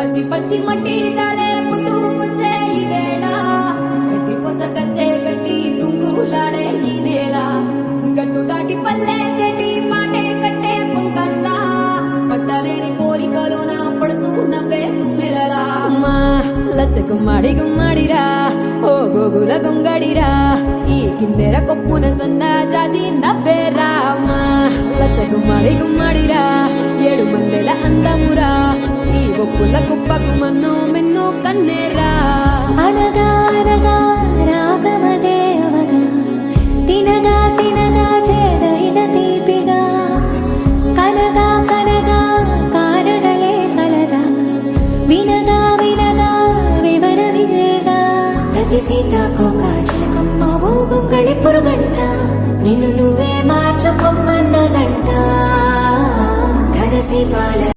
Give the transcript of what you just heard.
పచ్చి పచ్చి మట్టి తాలే పుట్టుకొచ్చే ఈ వేళ గట్టి పొచ్చ కచ్చే గట్టి తుంగులాడే ఈ నేల గట్టు దాటి పల్లె తెటి పాటే కట్టే పొంకల్లా పట్టలేని పోలికలో నా పడుతూ నవ్వే తుమ్మెదలా మా లచ్చ గుమ్మాడిరా ఓ గోగుల గొంగడిరా ఈ కిందెర కొప్పున సొంద చాచి నవ్వేరా మా లచ్చ గుమ్మాడిరా ఏడు మందెల అందమురా ఈ ఒప్పుల కుప్పకు మన్ను మిన్ను కన్నేరా అనగా అనగా రాగమదే అవగా తినగా తినగా చేదైన తీపిగా కనగా కనగా కారడలే కలగా వినగా వినగా వివరమిదేగా ప్రతి సీతాకోక చిలకమ్మ ఊగుంగడి పురుగంట నిన్ను నువ్వే మార్చకొమ్మన్నదంట ఘనసీపాల